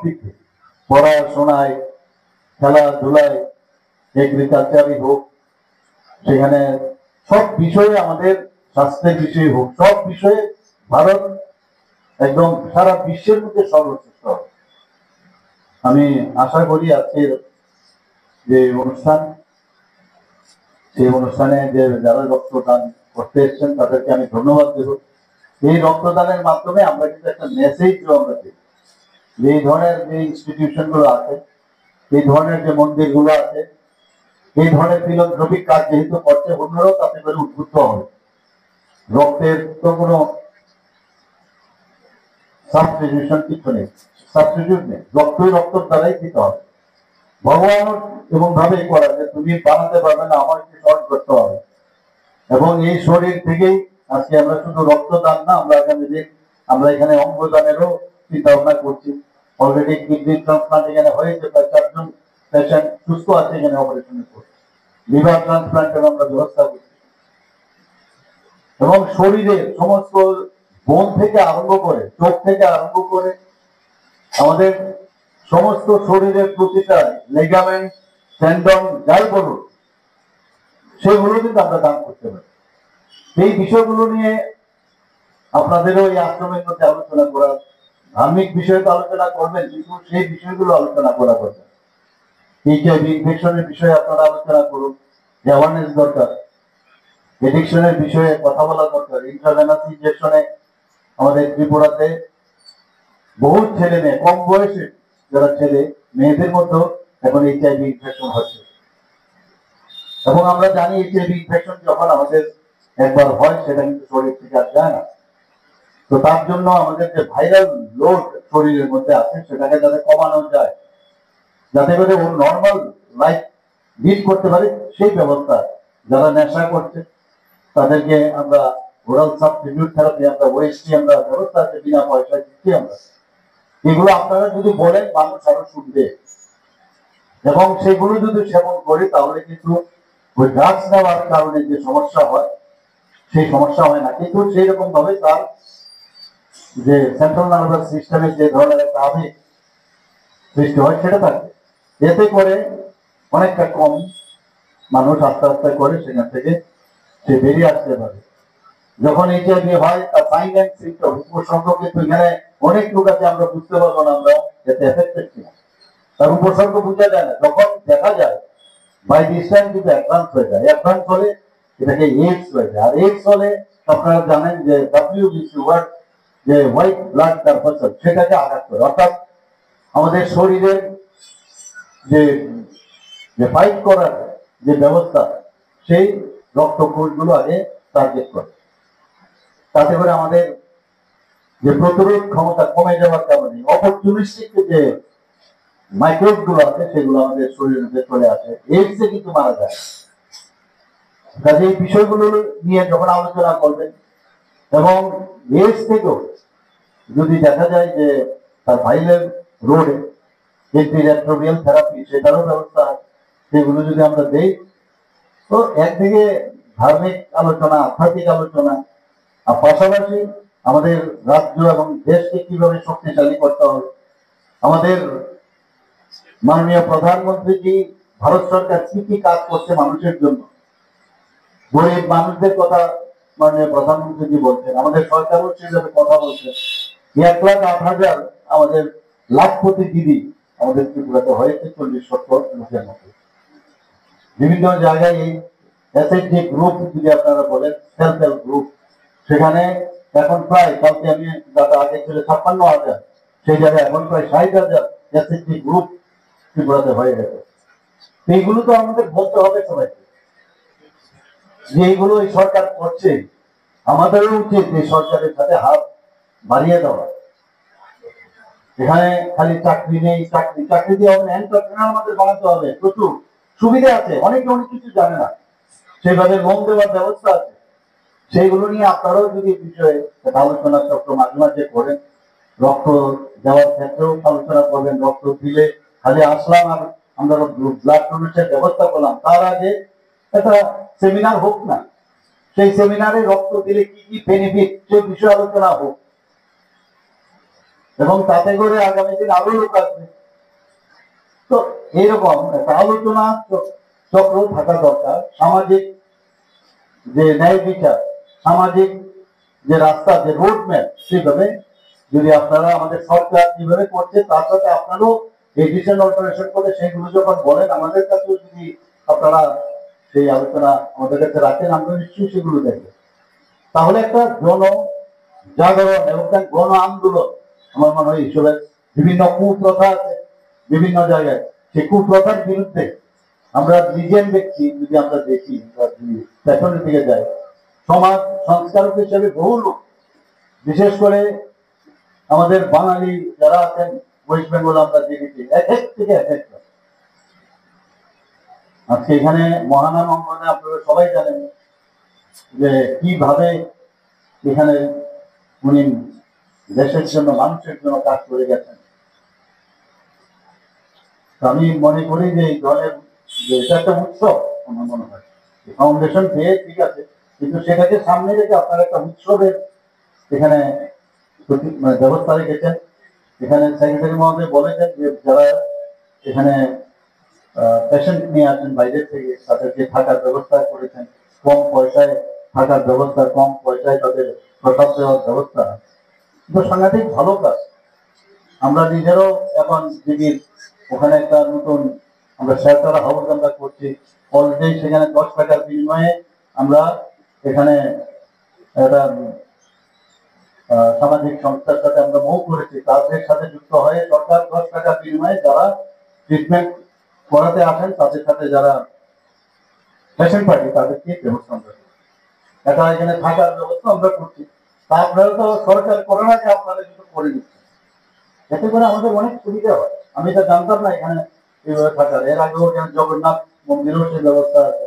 দিক থেকে, পড়াশোনায়, খেলাধুলায়, এগ্রিকালচারই হোক, সেখানে সব বিষয়ে, আমাদের স্বাস্থ্যের বিষয়ে হোক, সব বিষয়ে ভারত একদম সারা বিশ্বের মধ্যে সর্বশ্রেষ্ঠ হবে। আমি আশা করি আজকের যে অনুষ্ঠান, সেই অনুষ্ঠানে যে যারা রক্তদান করতে এসছেন তাদেরকে আমি ধন্যবাদ দেব। এই রক্তদানের মাধ্যমে আমরা কিন্তু একটা মেসেজ আমরা দিই, যে এই ধরনের যে ইনস্টিটিউশন গুলো আছে, এই ধরনের যে মন্দিরগুলো আছে, এই ধরনের ফিলান্থ্রপিক কাজ যেহেতু করছে, অন্যরাও তাতে করে উদ্বুদ্ধ হবে। রক্তের তো কোনো সাবস্টিটিউশন কিছু নেই, সাবস্টিটিউট নেই, রক্তই রক্তর দ্বারাই দিতে হবে। ভগবান এবং ভাবেই করা যে তুমি বানাতে পারবে না, আমাকে স্মরণ করতে হবে। এবং এই শরীর থেকেই আজকে আমরা শুধু রক্তদান না, আমরা আগামী দিন আমরা এখানে অঙ্গদানেরও চিন্তা ভাবনা করছি। অলরেডি কিডনি ট্রান্সপ্লান্ট এখানে হয়েছে, প্রায় 4 জন পেশেন্ট সুস্থ আছে এখানে অপারেশনের পর। লিভার ট্রান্সপ্লান্টের আমরা ব্যবস্থা করছি। এবং শরীরের সমস্ত বোন থেকে আরম্ভ করে, চোখ থেকে আরম্ভ করে, আমাদের সমস্ত শরীরের প্রতিটা লিগামেন্ট, টেন্ডন, যাই বলুন, সেগুলো কিন্তু আমরা দান করতে পারি। এই বিষয়গুলো নিয়ে আপনাদেরও এই আশ্রমের মধ্যে আলোচনা করা, ধার্মিক বিষয়ে তো আলোচনা করবেন, কিন্তু সেই বিষয়গুলো আলোচনা করা দরকার। এইচআইভি ইনফেকশনের বিষয়ে আপনারা আলোচনা করুন, অ্যাওয়ারনেস দরকার। এডিকশনের বিষয়ে কথা বলা দরকার। ইন্ট্রাভেনাস ইনজেকশনে আমাদের ত্রিপুরাতে বহু ছেলে মেয়ে, কম বয়সে যারা ছেলে মেয়েদের মধ্যেও এখন এইচআইভি ইনফেকশন হচ্ছে। এবং আমরা জানি এইচআইভি ইনফেকশন যখন আমাদের একবার হয়, সেটা কিন্তু শরীর থেকে আর যায় না। তো তার জন্য আমাদের যে ভাইরাল লোড শরীরের মধ্যে আছে, সেটাকে যাতে কমানো যায়, যাতে করে ও নর্মাল লাইফ লিড করতে পারে, সেই ব্যবস্থা। যারা নেশা করছে তাদেরকে আমরা ওরাল সাবস্টিটিউট থেরাপি, আমরা ওএসটি, আমরা ব্যবস্থা আছে, বিনা পয়সায় দিচ্ছি আমরা। এগুলো আপনারা যদি বলেন, মানুষ আরো শুনবে। এবং সেগুলো যদি সেবন করি, তাহলে কিন্তু ওই ড্রাগস নেওয়ার কারণে যে সমস্যা হয়, সেই সমস্যা হয় না। কিন্তু সেই রকম ভাবে তার যে সেন্ট্রাল নার্ভাস সিস্টেমে যে ধরনের একটা আবেগ সৃষ্টি হয়, সেটা থাকে। এতে করে অনেকটা কম মানুষ আস্তে আস্তে করে সেখান থেকে সে বেরিয়ে আসতে পারে। যখন এইচআইভি হয়, তার সাইন এন্ড সিম্পটম, উপসর্গ কিন্তু এখানে অনেক লোক আছে, আমরা বুঝতে পারবো না আমরা এতে এফেক্টেড কিনা। তার উপসর্গ বোঝা যায় না, যখন দেখা যায় বাই দিস টাইম কিন্তু অ্যাডভান্স হয়ে যায়। অ্যাডভান্স হলে এটাকে এইডস হয়ে যায়। আর এইডস হলে আপনারা জানেন যে WBC ওয়ার্ড, যে হোয়াইট ব্লাড কার্পাসল, সেটাকে আঘাত করে। অর্থাৎ আমাদের শরীরের যে ফাইট করার যে ব্যবস্থা, সেই রক্ত কোষগুলো আগে টার্গেট করে। তাতে করে আমাদের যে প্রতিরোধ ক্ষমতা কমে যাওয়ার কারণে অপরচুনিস্টিক যে মাইক্রোব গুলো আছে, সেগুলো আমাদের শরীরের মধ্যে চলে আসে, এইডসে কিন্তু মারা যায়। কাজে এই বিষয়গুলো নিয়ে যখন আলোচনা করবেন, এবং এইডস থেকেও যদি দেখা যায় যে তার ভাইরাল রোডে অ্যান্টিরেট্রোভিয়াল থেরাপি, সেটারও ব্যবস্থা, সেগুলো যদি আমরা দেই, তো একদিকে ধার্মিক আলোচনা, আধ্যাত্মিক আলোচনা, আর পাশাপাশি আমাদের রাজ্য এবং দেশকে কিভাবে শক্তিশালী করতে হবে। আমাদের মাননীয় প্রধানমন্ত্রীজি, ভারত সরকার কি কি কাজ করছে মানুষের জন্য, গরিব মানুষদের কথা মাননীয় প্রধানমন্ত্রীজি বলছেন, আমাদের সরকারও সেভাবে কথা বলছে। 1,08,000 আমাদের লাখপতি দিদি আমাদের ত্রিপুরাতে হয়েছে, 40-70 লোকের মতো। বিভিন্ন জায়গায় এই এসএইচজি গ্রুপ যদি আপনারা বলেন, সেলফ হেল্প গ্রুপ, সেখানে এখন প্রায়, কালকে আমি যাতে আগে ছিল 56,000, সেই জায়গায় এখন প্রায় 60,000 এসএইচজি গ্রুপ ত্রিপুরাতে হয়ে গেছে। এইগুলো তো আমাদের বলতে হবে সবাইকে, যে এইগুলো এই সরকার করছে। আমাদেরও উচিত এই সরকারের সাথে হাত বাড়িয়ে দেওয়া। এখানে খালি চাকরি নেই, চাকরি দিয়ে হবে, এন্টারপ্রেনার আমাদের বানাতে হবে। প্রচুর সুবিধা আছে, অনেকে অনেক কিছু জানে না, সেভাবে লোন দেওয়ার ব্যবস্থা আছে। সেইগুলো নিয়ে আপনারাও যদি বিষয়ে আলোচনা চক্র মাঝে মাঝে করেন, রক্ত দেওয়ার ক্ষেত্রেও আলোচনা করবেন। রক্ত দিলে খালি আসলাম আর আমরা ব্লাড ডোনেশনের ব্যবস্থা করলাম, তার আগে একটা সেমিনার হোক না, সেই সেমিনারে রক্ত দিলে কি কি বেনিফিট, সেই বিষয়ে আলোচনা হোক। এবং তাতে করে আগামী দিন আরো লোক আসবে। তো এইরকম একটা আলোচনা চক্র থাকা দরকার। সামাজিক যে ন্যায় বিচার, সামাজিক যে রাস্তা, যে রোড ম্যাপ, সেভাবে যদি আপনারা আমাদের সরকার যেভাবে করছে তার সাথে আপনারও এডিশন অল্টারেশন করে সেগুলো যখন বলেন আমাদের কাছেও যদি আপনারা সেই আলোচনা আমাদের কাছে রাখেন, আমরা নিশ্চয়ই সেগুলো দেখব। তাহলে একটা জাগরণ এবং একটা গণ আন্দোলন আমার মনে হয় হিসেবে বিভিন্ন কুপ্রথা আছে বিভিন্ন জায়গায়, সেই কুপ্রথার বিরুদ্ধে আমরা নিজের ব্যক্তি যদি আমরা দেখি, পেছনের দিকে যাই, সমাজ সংস্কারক হিসেবে বহু লোক, বিশেষ করে আমাদের বাঙালি যারা আছেন ওয়েস্ট বেঙ্গল, আমরা দেখেছি এক এক থেকে এক এক। আজকে এখানে মহানাম অঙ্গনে আপনারা সবাই জানেন যে কিভাবে এখানে উনি দেশের জন্য, মানুষের জন্য কাজ করে গেছেন। আমি মনে করি যে এই দলের এটা একটা উৎসব আমার মনে হয়, ফাউন্ডেশন পেয়ে ঠিক আছে, কিন্তু সেটাকে সামনে রেখে আপনারা একটা উৎসবের এখানে ব্যবস্থা রেখেছেন। এখানে সেক্রেটারি মহোদয় বলেছেন যে যারা এখানে পেশেন্ট নিয়ে আসেন বাইরের থেকে তাদেরকে থাকার ব্যবস্থা করেছেন, কম পয়সায় থাকার ব্যবস্থা, কম পয়সায় তাদের প্রসাদ দেওয়ার ব্যবস্থা, কিন্তু সাংঘাতিক ভালো কাজ। আমরা নিজেরও এখন দিদির ওখানে একটা নতুন আমরা শেয়ারতলা হাউস আমরা করছি, অলরেডি সেখানে 10 টাকার বিনিময়ে আমরা এখানে একটা সামাজিক সংস্থার সাথে আমরা মুভ করেছি, তাদের সাথে যুক্ত হয়ে সরকার 10 টাকার বিনিময়ে যারা ট্রিটমেন্ট করাতে আসেন তাদের সাথে যারা পেশেন্ট পার্টি তাদেরকে ব্যবস্থা আমরা করছি, এটা এখানে থাকার ব্যবস্থা আমরা করছি। তা আপনারা তো সরকার করার আগে আপনারা কিন্তু করে নিচ্ছেন, এতে করে আমাদের অনেক সুবিধা হয়। আমি এটা জানতাম না এখানে এইভাবে থাকার, এর আগেও জগন্নাথ মন্দিরেও সেই ব্যবস্থা আছে,